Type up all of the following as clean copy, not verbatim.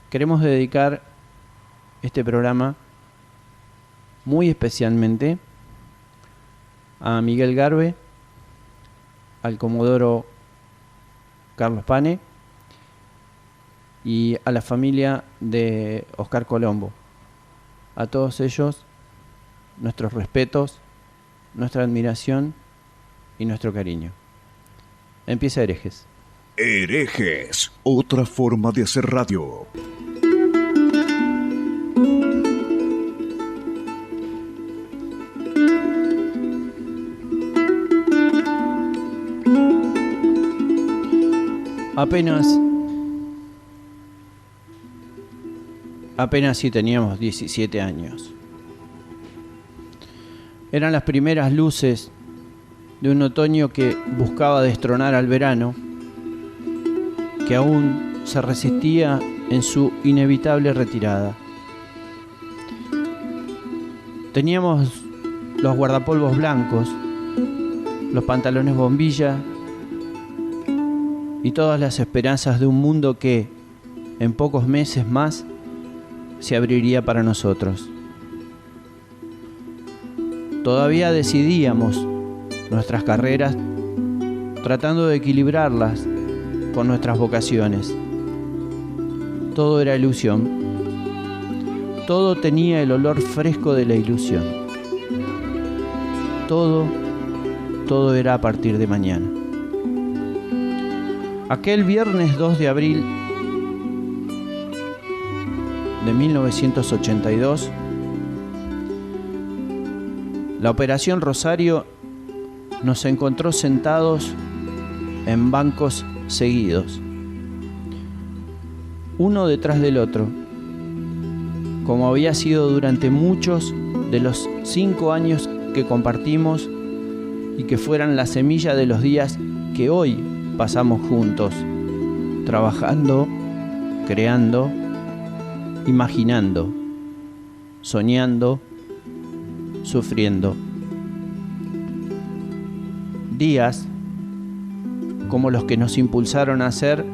Queremos dedicar este programa muy especialmente a Miguel Garbe, al comodoro Carlos Pane y a la familia de Oscar Colombo. A todos ellos, nuestros respetos, nuestra admiración y nuestro cariño. Empieza Herejes. Herejes, otra forma de hacer radio. Apenas si teníamos 17 años. Eran las primeras luces de un otoño que buscaba destronar al verano, que aún se resistía en su inevitable retirada. Teníamos los guardapolvos blancos, los pantalones bombilla y todas las esperanzas de un mundo que, en pocos meses más, se abriría para nosotros. Todavía decidíamos nuestras carreras tratando de equilibrarlas con nuestras vocaciones. Todo era ilusión. Todo tenía el olor fresco de la ilusión. Todo era a partir de mañana. Aquel viernes 2 de abril de 1982, la Operación Rosario nos encontró sentados en bancos seguidos, uno detrás del otro, como había sido durante muchos de los 5 años que compartimos y que fueran la semilla de los días que hoy pasamos juntos, trabajando, creando, imaginando, soñando, sufriendo. Días como los que nos impulsaron a hacer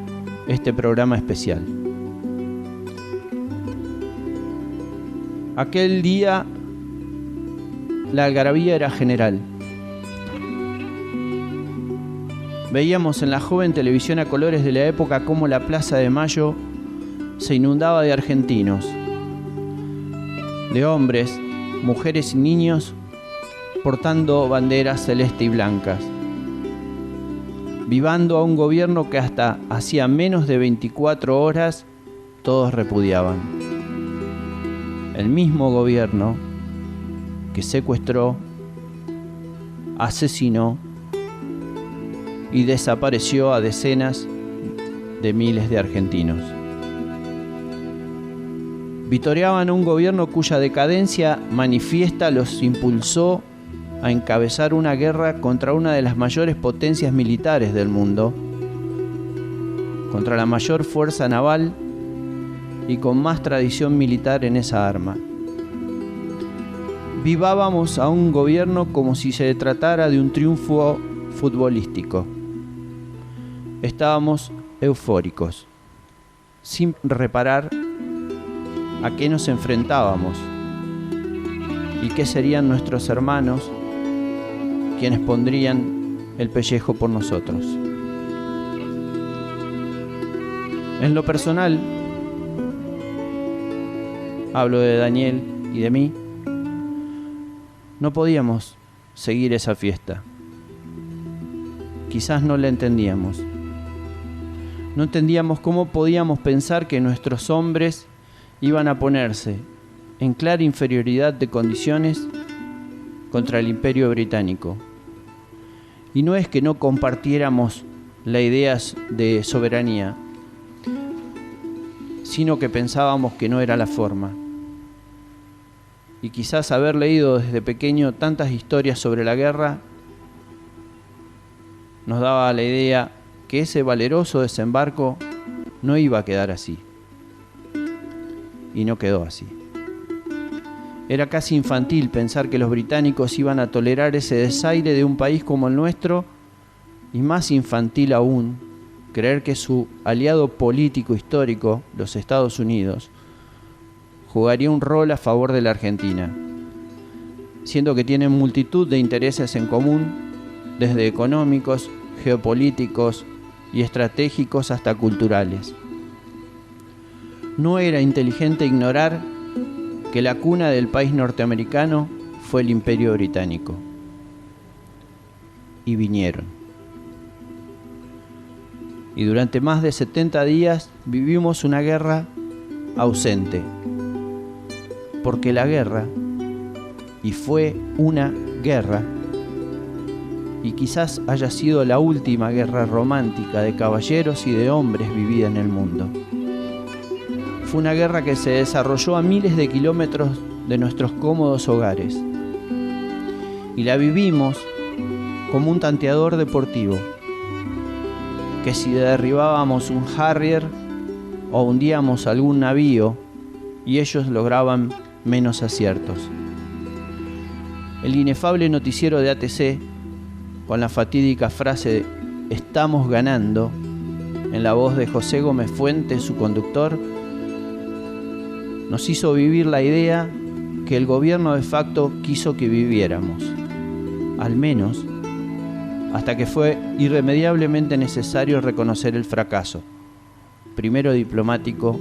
este programa especial. Aquel día la algarabía era general. Veíamos en la joven televisión a colores de la época cómo la Plaza de Mayo se inundaba de argentinos, de hombres, mujeres y niños portando banderas celeste y blancas, vivando a un gobierno que hasta hacía menos de 24 horas todos repudiaban. El mismo gobierno que secuestró, asesinó y desapareció a decenas de miles de argentinos. Vitoreaban un gobierno cuya decadencia manifiesta los impulsó a encabezar una guerra contra una de las mayores potencias militares del mundo, contra la mayor fuerza naval y con más tradición militar en esa arma. Vivábamos a un gobierno como si se tratara de un triunfo futbolístico. Estábamos eufóricos, sin reparar a qué nos enfrentábamos y qué serían nuestros hermanos quienes pondrían el pellejo por nosotros. En lo personal, hablo de Daniel y de mí, no podíamos seguir esa fiesta. Quizás no la entendíamos. No entendíamos cómo podíamos pensar que nuestros hombres iban a ponerse en clara inferioridad de condiciones contra el Imperio Británico. Y no es que no compartiéramos las ideas de soberanía, sino que pensábamos que no era la forma. Y quizás haber leído desde pequeño tantas historias sobre la guerra nos daba la idea que ese valeroso desembarco no iba a quedar así. Y no quedó así. Era casi infantil pensar que los británicos iban a tolerar ese desaire de un país como el nuestro, y más infantil aún creer que su aliado político histórico, los Estados Unidos, jugaría un rol a favor de la Argentina, siendo que tienen multitud de intereses en común, desde económicos, geopolíticos y estratégicos hasta culturales. No era inteligente ignorar que la cuna del país norteamericano fue el Imperio Británico. Y vinieron. Y durante más de 70 días vivimos una guerra ausente. Porque la guerra, y fue una guerra, y quizás haya sido la última guerra romántica de caballeros y de hombres vivida en el mundo. Fue una guerra que se desarrolló a miles de kilómetros de nuestros cómodos hogares. Y la vivimos como un tanteador deportivo, que si derribábamos un Harrier o hundíamos algún navío y ellos lograban menos aciertos. El inefable noticiero de ATC, con la fatídica frase "estamos ganando", en la voz de José Gómez Fuentes, su conductor, nos hizo vivir la idea que el gobierno de facto quiso que viviéramos, al menos hasta que fue irremediablemente necesario reconocer el fracaso, primero diplomático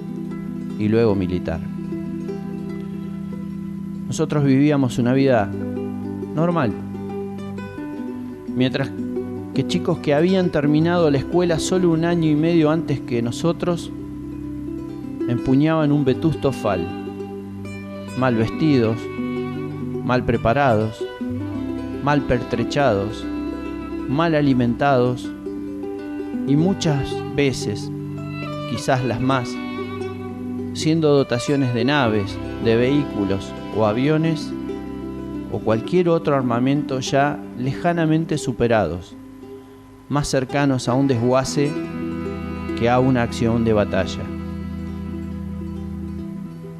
y luego militar. Nosotros vivíamos una vida normal, mientras que chicos que habían terminado la escuela solo un año y medio antes que nosotros empuñaban un vetusto fal, mal vestidos, mal preparados, mal pertrechados, mal alimentados y muchas veces, quizás las más, siendo dotaciones de naves, de vehículos o aviones o cualquier otro armamento ya lejanamente superados, más cercanos a un desguace que a una acción de batalla.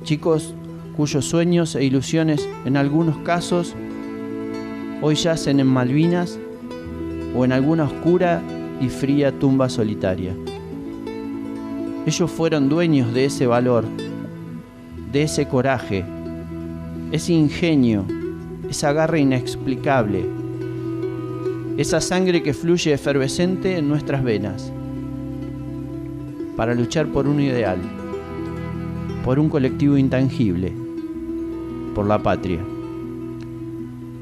Chicos cuyos sueños e ilusiones en algunos casos hoy yacen en Malvinas o en alguna oscura y fría tumba solitaria. Ellos fueron dueños de ese valor, de ese coraje, ese ingenio, esa garra inexplicable, esa sangre que fluye efervescente en nuestras venas, para luchar por un ideal, por un colectivo intangible, por la patria.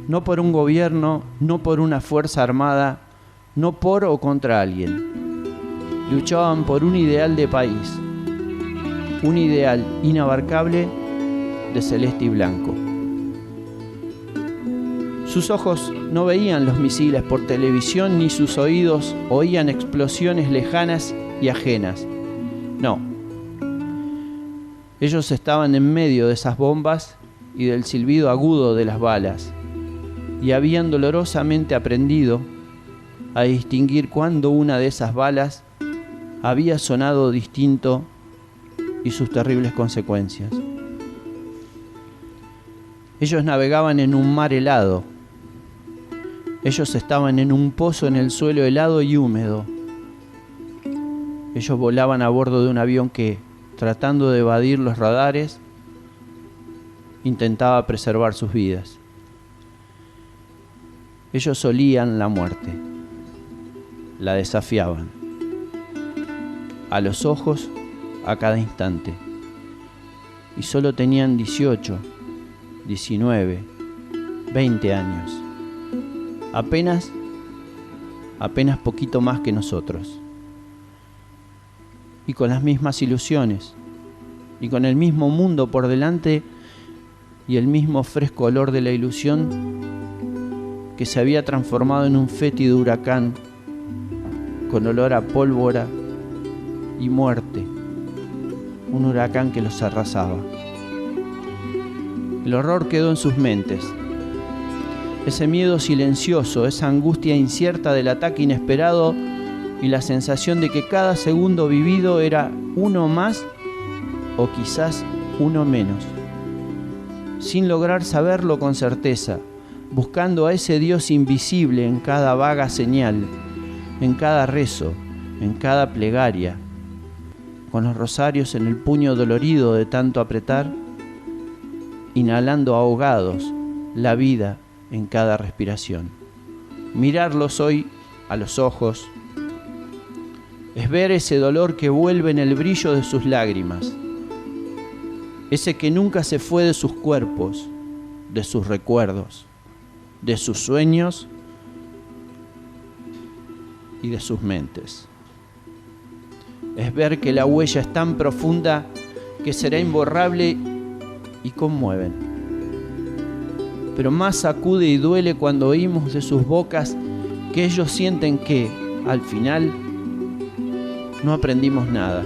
No por un gobierno, no por una fuerza armada, no por o contra alguien. Luchaban por un ideal de país, un ideal inabarcable de celeste y blanco. Sus ojos no veían los misiles por televisión, ni sus oídos oían explosiones lejanas y ajenas. No. Ellos estaban en medio de esas bombas y del silbido agudo de las balas, y habían dolorosamente aprendido a distinguir cuándo una de esas balas había sonado distinto y sus terribles consecuencias. Ellos navegaban en un mar helado. Ellos estaban en un pozo en el suelo helado y húmedo. Ellos volaban a bordo de un avión que, tratando de evadir los radares, intentaba preservar sus vidas. Ellos olían la muerte, la desafiaban, a los ojos a cada instante, y solo tenían 18, 19, 20 años, apenas poquito más que nosotros, y con las mismas ilusiones, y con el mismo mundo por delante y el mismo fresco olor de la ilusión que se había transformado en un fétido huracán con olor a pólvora y muerte, un huracán que los arrasaba. El horror quedó en sus mentes, ese miedo silencioso, esa angustia incierta del ataque inesperado y la sensación de que cada segundo vivido era uno más o quizás uno menos, sin lograr saberlo con certeza, buscando a ese Dios invisible en cada vaga señal, en cada rezo, en cada plegaria, con los rosarios en el puño dolorido de tanto apretar, inhalando ahogados la vida en cada respiración. Mirarlos hoy a los ojos es ver ese dolor que vuelve en el brillo de sus lágrimas, ese que nunca se fue de sus cuerpos, de sus recuerdos, de sus sueños y de sus mentes. Es ver que la huella es tan profunda que será imborrable y conmueven. Pero más sacude y duele cuando oímos de sus bocas que ellos sienten que, al final, no aprendimos nada.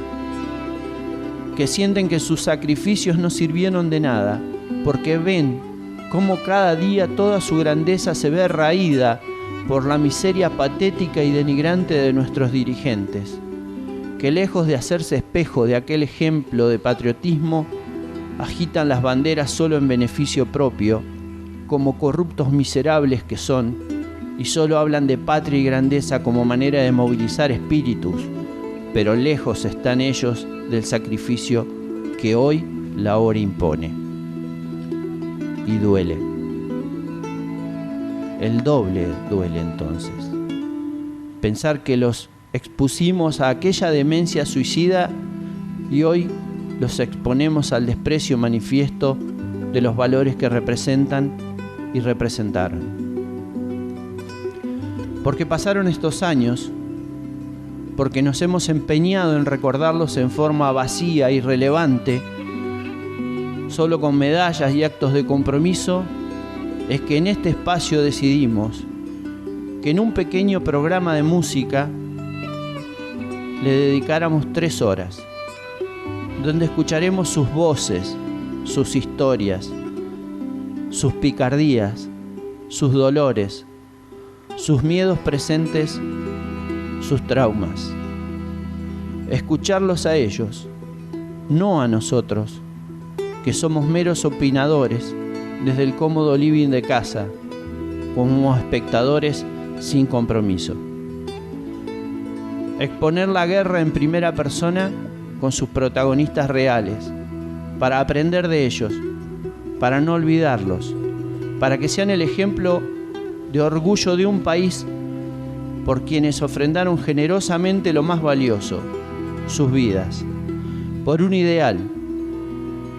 Que sienten que sus sacrificios no sirvieron de nada, porque ven cómo cada día toda su grandeza se ve raída por la miseria patética y denigrante de nuestros dirigentes, que lejos de hacerse espejo de aquel ejemplo de patriotismo, agitan las banderas solo en beneficio propio, como corruptos miserables que son, y solo hablan de patria y grandeza como manera de movilizar espíritus, pero lejos están ellos del sacrificio que hoy la hora impone. Y duele. El doble duele entonces. Pensar que los expusimos a aquella demencia suicida y hoy los exponemos al desprecio manifiesto de los valores que representan y representaron. Porque pasaron estos años, porque nos hemos empeñado en recordarlos en forma vacía, irrelevante, solo con medallas y actos de compromiso, es que en este espacio decidimos que en un pequeño programa de música le dedicáramos 3 horas, donde escucharemos sus voces, sus historias, sus picardías, sus dolores, sus miedos presentes, sus traumas. Escucharlos a ellos, no a nosotros, que somos meros opinadores desde el cómodo living de casa, como espectadores sin compromiso. Exponer la guerra en primera persona con sus protagonistas reales, para aprender de ellos, para no olvidarlos, para que sean el ejemplo de orgullo de un país por quienes ofrendaron generosamente lo más valioso, sus vidas, por un ideal,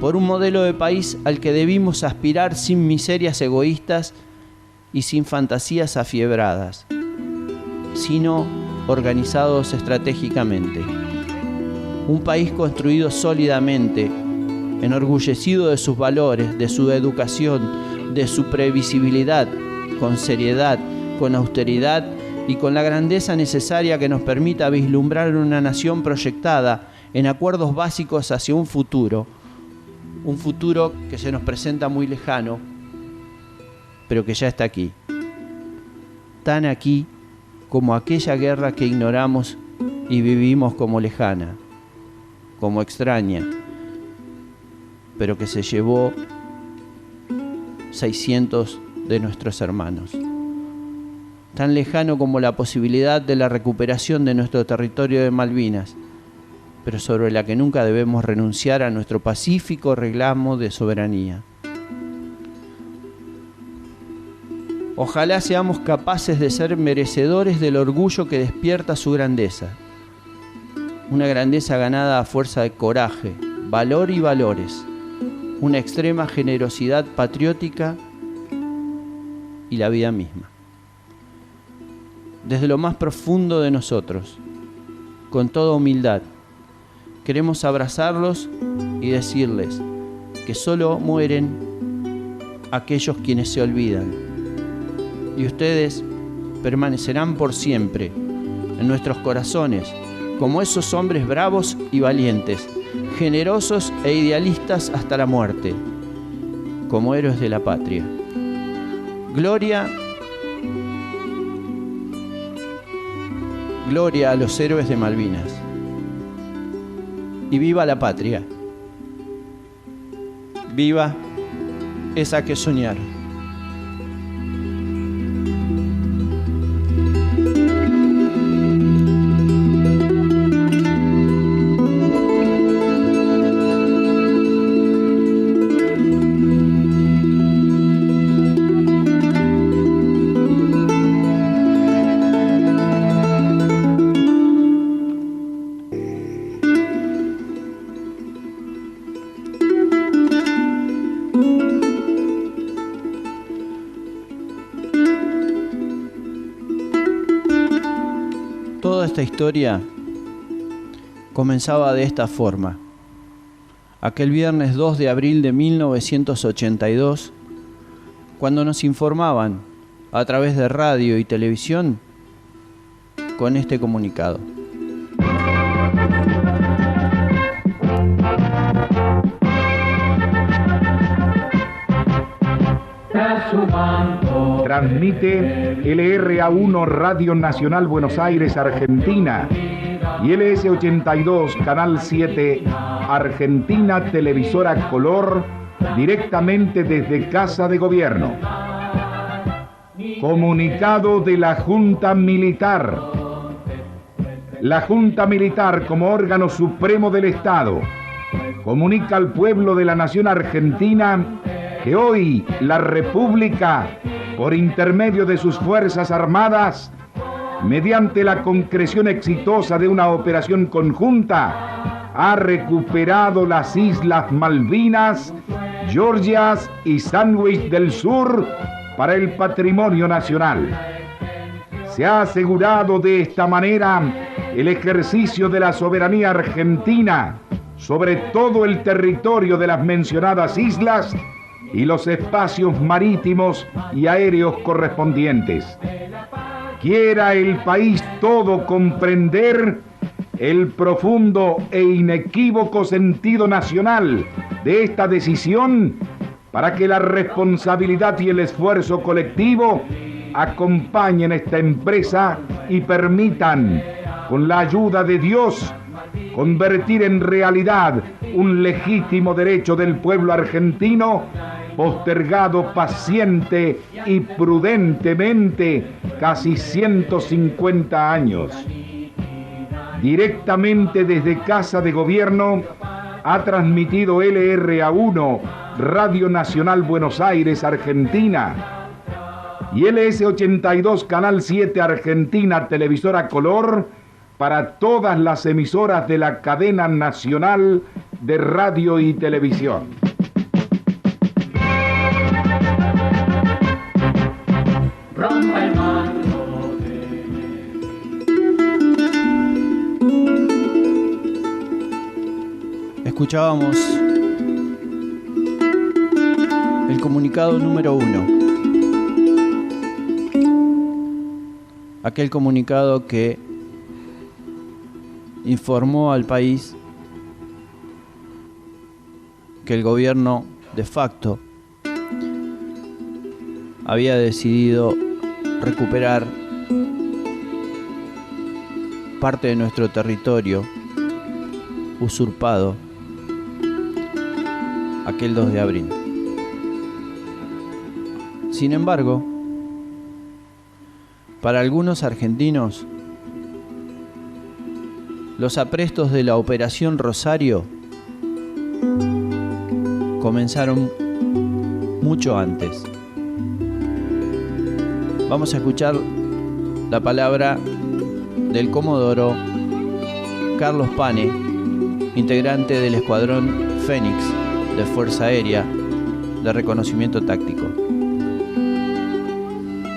por un modelo de país al que debimos aspirar sin miserias egoístas y sin fantasías afiebradas, sino organizados estratégicamente. Un país construido sólidamente, enorgullecido de sus valores, de su educación, de su previsibilidad, con seriedad, con austeridad y con la grandeza necesaria que nos permita vislumbrar una nación proyectada en acuerdos básicos hacia un futuro que se nos presenta muy lejano, pero que ya está aquí, tan aquí como aquella guerra que ignoramos y vivimos como lejana, como extraña, pero que se llevó 600 de nuestros hermanos. Tan lejano como la posibilidad de la recuperación de nuestro territorio de Malvinas, pero sobre la que nunca debemos renunciar a nuestro pacífico reclamo de soberanía. Ojalá seamos capaces de ser merecedores del orgullo que despierta su grandeza. Una grandeza ganada a fuerza de coraje, valor y valores, una extrema generosidad patriótica y la vida misma. Desde lo más profundo de nosotros, con toda humildad, queremos abrazarlos y decirles que solo mueren aquellos quienes se olvidan. Y ustedes permanecerán por siempre en nuestros corazones como esos hombres bravos y valientes, generosos e idealistas hasta la muerte, como héroes de la patria. Gloria a los héroes de Malvinas. Y viva la patria. Viva esa que soñaron. esta historia comenzaba de esta forma. Aquel viernes 2 de abril de 1982, cuando nos informaban a través de radio y televisión con este comunicado. Transmite LRA1 Radio Nacional Buenos Aires, Argentina, y LS82 Canal 7 Argentina Televisora Color, directamente desde Casa de Gobierno. Comunicado de la Junta Militar. La Junta Militar, como órgano supremo del Estado, comunica al pueblo de la nación argentina que hoy la República, por intermedio de sus Fuerzas Armadas, mediante la concreción exitosa de una operación conjunta, ha recuperado las Islas Malvinas, Georgias y Sandwich del Sur para el patrimonio nacional. Se ha asegurado de esta manera el ejercicio de la soberanía argentina sobre todo el territorio de las mencionadas islas y los espacios marítimos y aéreos correspondientes. Quiera el país todo comprender el profundo e inequívoco sentido nacional de esta decisión para que la responsabilidad y el esfuerzo colectivo acompañen esta empresa y permitan, con la ayuda de Dios, convertir en realidad un legítimo derecho del pueblo argentino, postergado paciente y prudentemente casi 150 años. Directamente desde Casa de Gobierno ha transmitido LRA1 Radio Nacional Buenos Aires, Argentina, y LS82 Canal 7 Argentina Televisora Color para todas las emisoras de la cadena nacional de radio y televisión. Escuchábamos el comunicado número 1. Aquel comunicado que informó al país que el gobierno de facto había decidido recuperar parte de nuestro territorio usurpado aquel 2 de abril. Sin embargo, para algunos argentinos, los aprestos de la Operación Rosario comenzaron mucho antes. Vamos a escuchar la palabra del comodoro Carlos Pane, integrante del Escuadrón Fénix de Fuerza Aérea de Reconocimiento Táctico.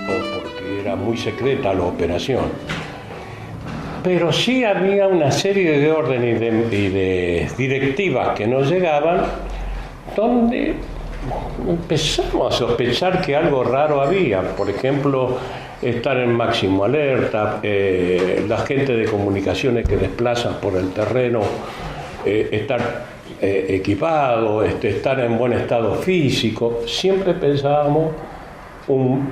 Porque era muy secreta la operación. Pero sí había una serie de órdenes y de directivas que nos llegaban, donde empezamos a sospechar que algo raro había. Por ejemplo, estar en máximo alerta, la gente de comunicaciones que desplazan por el terreno, estar equipado, estar en buen estado físico. Siempre pensábamos un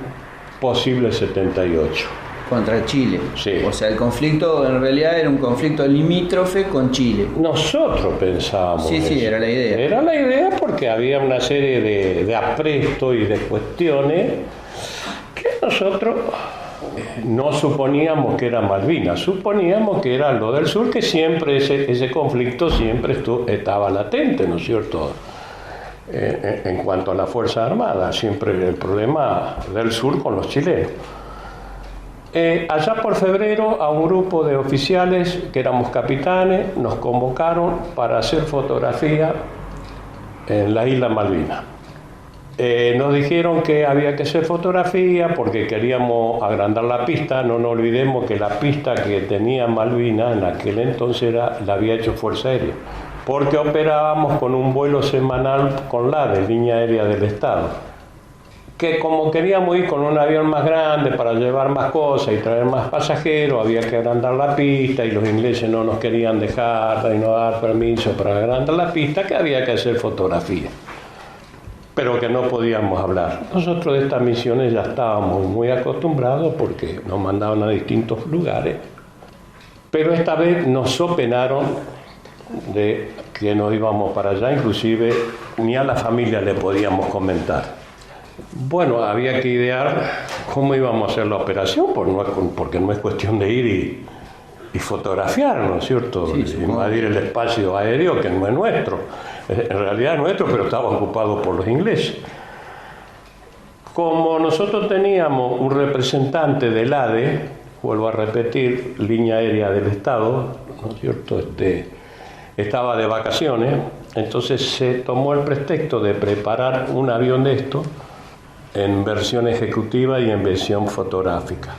posible 78. Contra Chile. Sí. O sea, el conflicto en realidad era un conflicto limítrofe con Chile. Nosotros pensábamos Sí, eso. era la idea. Era la idea porque había una serie de aprestos y de cuestiones que nosotros no suponíamos que era Malvinas, suponíamos que era lo del sur, que siempre ese conflicto siempre estaba latente, ¿no es cierto? En cuanto a la Fuerza Armada, siempre el problema del sur con los chilenos. Allá por febrero, a un grupo de oficiales que éramos capitanes nos convocaron para hacer fotografía en la isla Malvinas. Nos dijeron que había que hacer fotografía porque queríamos agrandar la pista. No nos olvidemos que la pista que tenía Malvinas en aquel entonces la había hecho Fuerza Aérea, porque operábamos con un vuelo semanal con la de Línea Aérea del Estado, que como queríamos ir con un avión más grande para llevar más cosas y traer más pasajeros, había que agrandar la pista y los ingleses no nos querían dejar y no dar permiso para agrandar la pista, que había que hacer fotografía, pero que no podíamos hablar. Nosotros de estas misiones ya estábamos muy acostumbrados porque nos mandaban a distintos lugares, pero esta vez nos so penaron de que nos íbamos para allá, inclusive ni a la familia le podíamos comentar. Bueno, había que idear cómo íbamos a hacer la operación, porque no es cuestión de ir y fotografiar, ¿no es cierto? Sí, invadir el espacio aéreo, que no es nuestro. En realidad es nuestro, pero estaba ocupado por los ingleses. Como nosotros teníamos un representante del ADE, vuelvo a repetir, Línea Aérea del Estado, ¿no es cierto? Estaba de vacaciones, entonces se tomó el pretexto de preparar un avión de esto en versión ejecutiva y en versión fotográfica,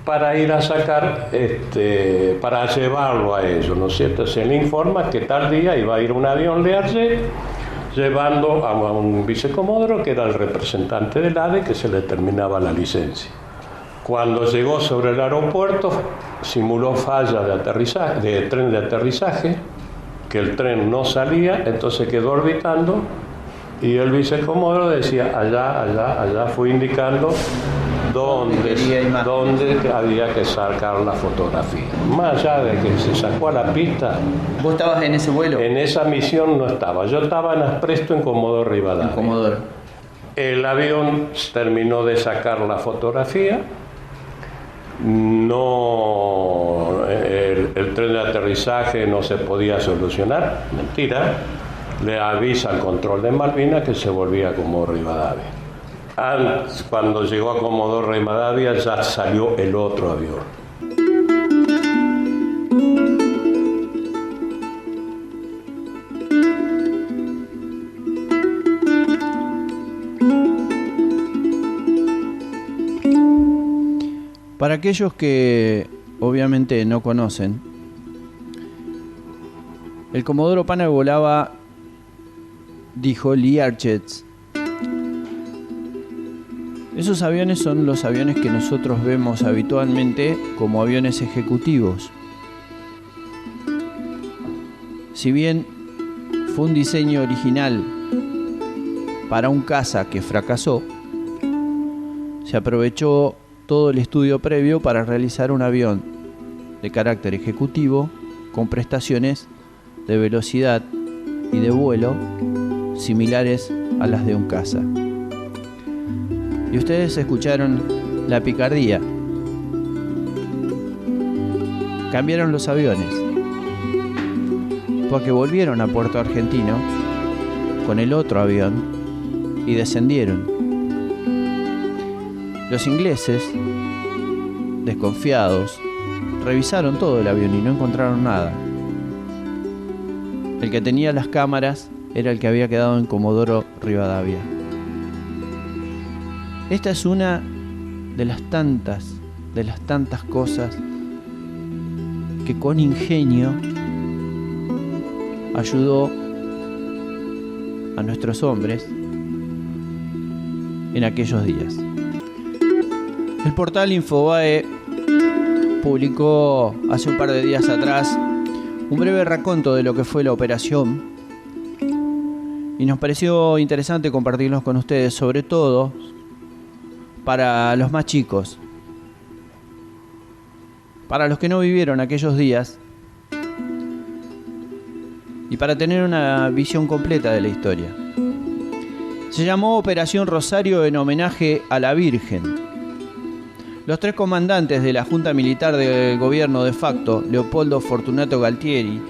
para ir a sacar, para llevarlo a ellos, ¿no es cierto? Se le informa que tal día iba a ir un avión Learjet llevando a un vicecomodoro que era el representante del ADE, que se le terminaba la licencia. Cuando llegó sobre el aeropuerto, simuló falla de aterrizaje, de tren de aterrizaje, que el tren no salía, entonces quedó orbitando. Y el vicecomodoro decía, allá, fue indicando dónde había que sacar la fotografía. Más allá de que se sacó a la pista. ¿Vos estabas en ese vuelo? En esa misión no estaba. Yo estaba en Aspresto, en Comodoro Rivadavia. En Comodoro. El avión terminó de sacar la fotografía. No, el tren de aterrizaje no se podía solucionar. Mentira. Le avisa al control de Malvinas que se volvía a Comodoro Rivadavia. Antes, cuando llegó a Comodoro Rivadavia, ya salió el otro avión. Para aquellos que obviamente no conocen, el Comodoro Pana volaba, dijo, Learjets. Esos aviones son los aviones que nosotros vemos habitualmente como aviones ejecutivos. Si bien fue un diseño original para un caza que fracasó, se aprovechó todo el estudio previo para realizar un avión de carácter ejecutivo con prestaciones de velocidad y de vuelo similares a las de un caza. Y ustedes escucharon la picardía. Cambiaron los aviones, porque volvieron a Puerto Argentino con el otro avión y descendieron. Los ingleses, desconfiados, revisaron todo el avión y no encontraron nada. El que tenía las cámaras era el que había quedado en Comodoro Rivadavia. Esta es una de las tantas cosas que con ingenio ayudó a nuestros hombres en aquellos días. El portal Infobae publicó hace un par de días atrás un breve raconto de lo que fue la operación y nos pareció interesante compartirlos con ustedes, sobre todo para los más chicos, para los que no vivieron aquellos días y para tener una visión completa de la historia. Se llamó Operación Rosario en homenaje a la Virgen. Los tres comandantes de la Junta Militar del Gobierno de facto, Leopoldo Fortunato Galtieri,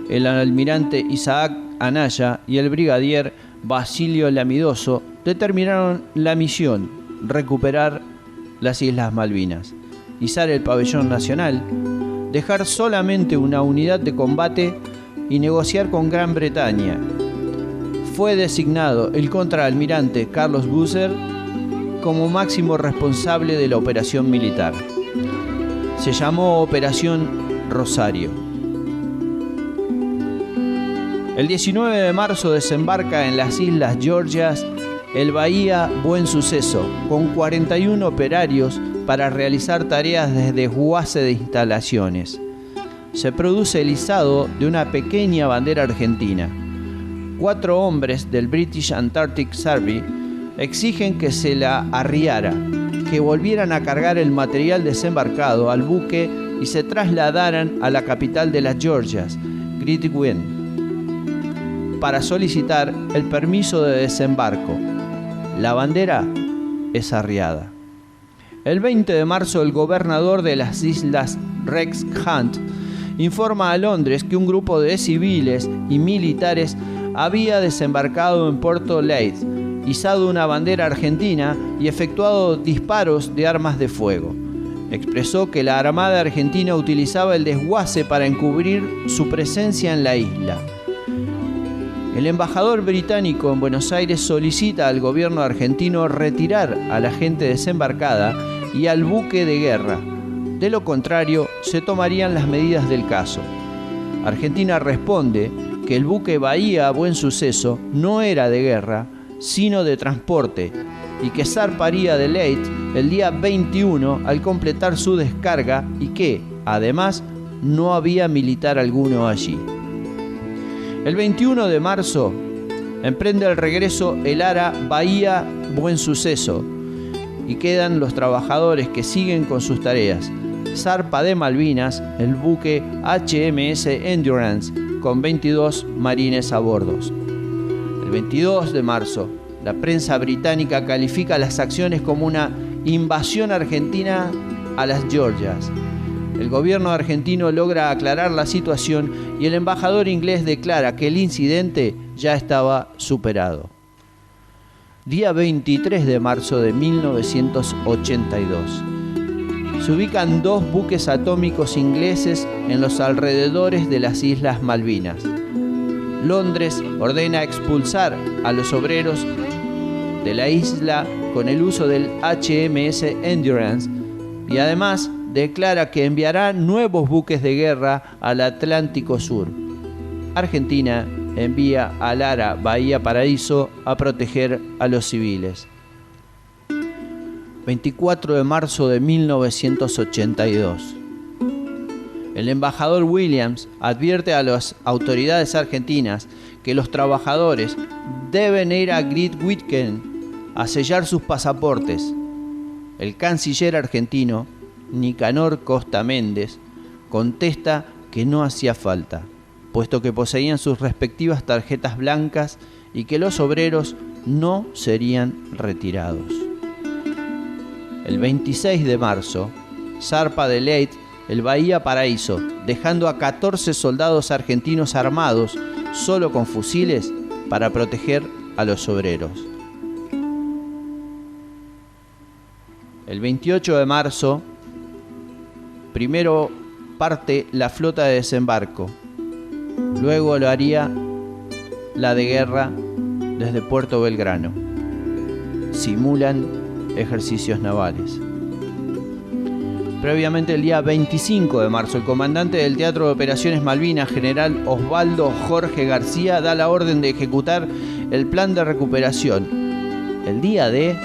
el almirante Isaac Anaya y el brigadier Basilio Lamidoso, determinaron la misión: recuperar las Islas Malvinas, izar el pabellón nacional, dejar solamente una unidad de combate y negociar con Gran Bretaña, fue designado el contraalmirante Carlos Busser como máximo responsable de la operación militar. Se llamó Operación Rosario. El 19 de marzo desembarca en las Islas Georgias el Bahía Buen Suceso, con 41 operarios para realizar tareas de desguace de instalaciones. Se produce el izado de una pequeña bandera argentina. 4 hombres del British Antarctic Survey exigen que se la arriara, que volvieran a cargar el material desembarcado al buque y se trasladaran a la capital de las Georgias, Great Wind, para solicitar el permiso de desembarco. La bandera es arriada. El 20 de marzo, el gobernador de las islas, Rex Hunt, informa a Londres que un grupo de civiles y militares había desembarcado en Puerto Leith, izado una bandera argentina y efectuado disparos de armas de fuego. Expresó que la Armada Argentina utilizaba el desguace para encubrir su presencia en la isla. El embajador británico en Buenos Aires solicita al gobierno argentino retirar a la gente desembarcada y al buque de guerra. De lo contrario, se tomarían las medidas del caso. Argentina responde que el buque Bahía Buen Suceso no era de guerra, sino de transporte, y que zarparía de Leith el día 21 al completar su descarga y que, además, no había militar alguno allí. El 21 de marzo emprende el regreso el ARA Bahía Buen Suceso y quedan los trabajadores que siguen con sus tareas. Zarpa de Malvinas el buque HMS Endurance con 22 marines a bordo. El 22 de marzo, la prensa británica califica las acciones como una invasión argentina a las Georgias. El gobierno argentino logra aclarar la situación y el embajador inglés declara que el incidente ya estaba superado. Día 23 de marzo de 1982. Se ubican 2 buques atómicos ingleses en los alrededores de las Islas Malvinas. Londres ordena expulsar a los obreros de la isla con el uso del HMS Endurance y además declara que enviará nuevos buques de guerra al Atlántico Sur. Argentina envía al ARA Bahía Paraíso a proteger a los civiles. 24 de marzo de 1982. El embajador Williams advierte a las autoridades argentinas que los trabajadores deben ir a Great Wind a sellar sus pasaportes. El canciller argentino, Nicanor Costa Méndez, contesta que no hacía falta, puesto que poseían sus respectivas tarjetas blancas y que los obreros no serían retirados. El 26 de marzo, zarpa de Leith el Bahía Paraíso, dejando a 14 soldados argentinos armados solo con fusiles para proteger a los obreros. El 28 de marzo, primero parte la flota de desembarco, luego lo haría la de guerra desde Puerto Belgrano. Simulan ejercicios navales. Previamente, el día 25 de marzo, el comandante del Teatro de Operaciones Malvinas, general Osvaldo Jorge García, da la orden de ejecutar el plan de recuperación. El día D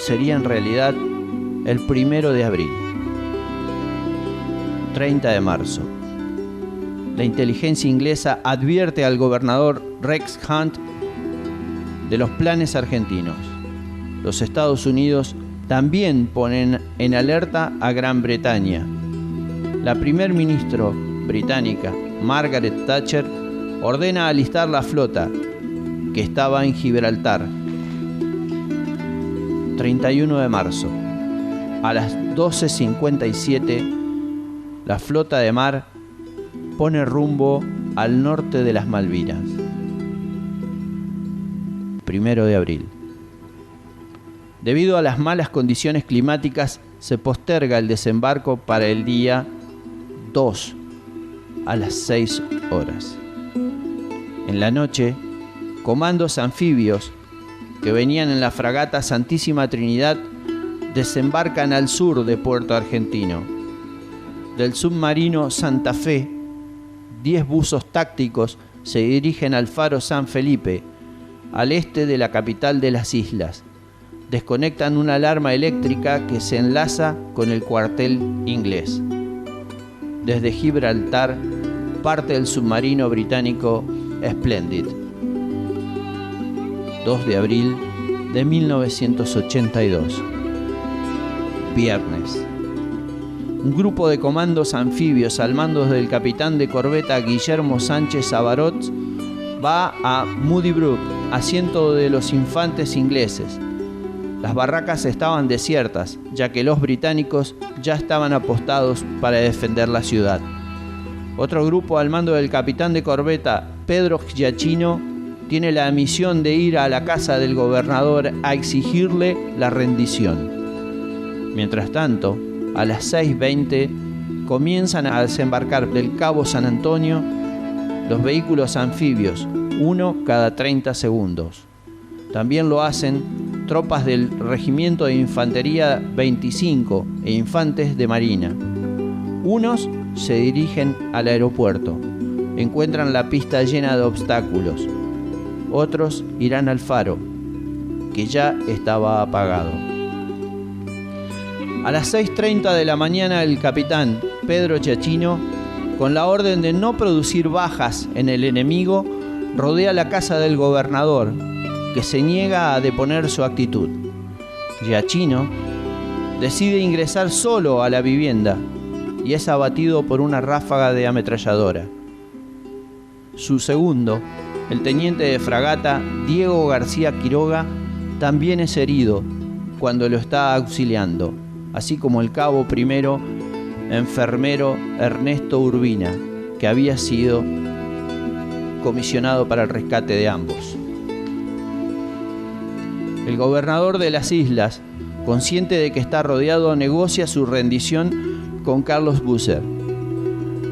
sería en realidad el 1 de abril. 30 de marzo. La inteligencia inglesa advierte al gobernador Rex Hunt de los planes argentinos. Los Estados Unidos también ponen en alerta a Gran Bretaña. La primer ministro británica, Margaret Thatcher, ordena alistar la flota, que estaba en Gibraltar. 31 de marzo. A las 12:57, la flota de mar pone rumbo al norte de las Malvinas. 1 de abril. Debido a las malas condiciones climáticas, se posterga el desembarco para el día 2 a las 6 horas. En la noche, comandos anfibios que venían en la fragata Santísima Trinidad desembarcan al sur de Puerto Argentino. Del submarino Santa Fe, 10 buzos tácticos se dirigen al faro San Felipe, al este de la capital de las islas. Desconectan una alarma eléctrica que se enlaza con el cuartel inglés. Desde Gibraltar parte el submarino británico Splendid. 2 de abril de 1982. Viernes. Un grupo de comandos anfibios al mando del capitán de corbeta Guillermo Sánchez Abarot va a Moody Brook, asiento de los infantes ingleses. Las barracas estaban desiertas, ya que los británicos ya estaban apostados para defender la ciudad. Otro grupo al mando del capitán de corbeta Pedro Giacchino tiene la misión de ir a la casa del gobernador a exigirle la rendición. Mientras tanto, a las 6:20 comienzan a desembarcar del Cabo San Antonio los vehículos anfibios, uno cada 30 segundos. También lo hacen tropas del Regimiento de Infantería 25 e infantes de Marina. Unos se dirigen al aeropuerto, encuentran la pista llena de obstáculos. Otros irán al faro, que ya estaba apagado. A las 6:30 de la mañana el capitán Pedro Giacchino, con la orden de no producir bajas en el enemigo, rodea la casa del gobernador, que se niega a deponer su actitud. Giacchino decide ingresar solo a la vivienda y es abatido por una ráfaga de ametralladora. Su segundo, el teniente de fragata Diego García Quiroga, también es herido cuando lo está auxiliando, así como el cabo primero enfermero Ernesto Urbina, que había sido comisionado para el rescate de ambos. El gobernador de las islas, consciente de que está rodeado, negocia su rendición con Carlos Busser.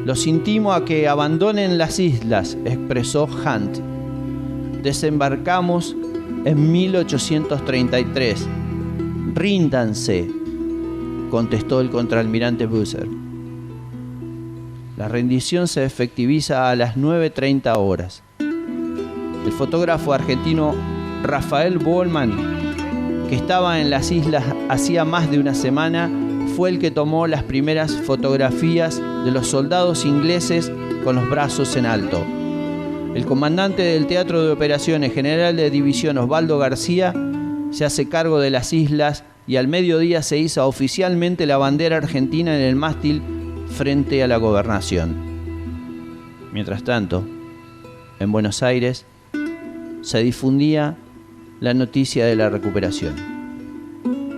Los intimo a que abandonen las islas, expresó Hunt. Desembarcamos en 1833. Ríndanse, contestó el contraalmirante Busser. La rendición se efectiviza a las 9:30 horas. El fotógrafo argentino Rafael Bollman, que estaba en las islas hacía más de una semana, fue el que tomó las primeras fotografías de los soldados ingleses con los brazos en alto. El comandante del Teatro de Operaciones, general de división Osvaldo García, se hace cargo de las islas y al mediodía se iza oficialmente la bandera argentina en el mástil frente a la gobernación. Mientras tanto, en Buenos Aires se difundía la noticia de la recuperación.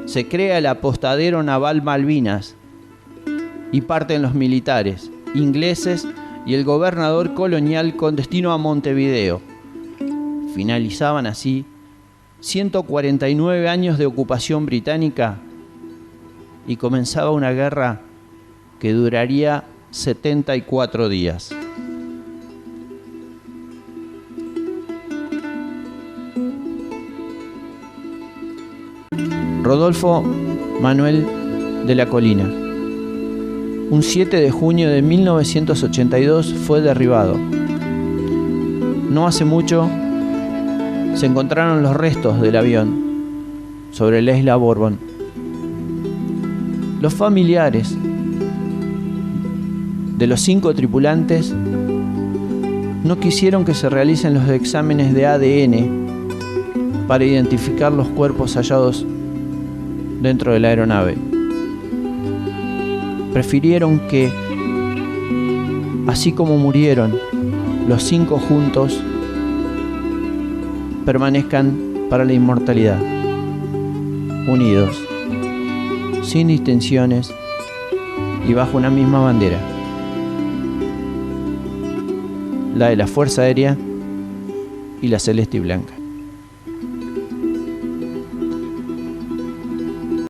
Se crea el apostadero naval Malvinas y parten los militares ingleses y el gobernador colonial con destino a Montevideo. Finalizaban así 149 años de ocupación británica y comenzaba una guerra que duraría 74 días. Rodolfo Manuel de la Colina. Un 7 de junio de 1982 fue derribado. No hace mucho se encontraron los restos del avión sobre la isla Bourbon. Los familiares de los 5 tripulantes no quisieron que se realicen los exámenes de ADN para identificar los cuerpos hallados dentro de la aeronave. Prefirieron que, así como murieron los 5 juntos, permanezcan para la inmortalidad, unidos, sin distinciones y bajo una misma bandera, la de la Fuerza Aérea y la celeste y blanca.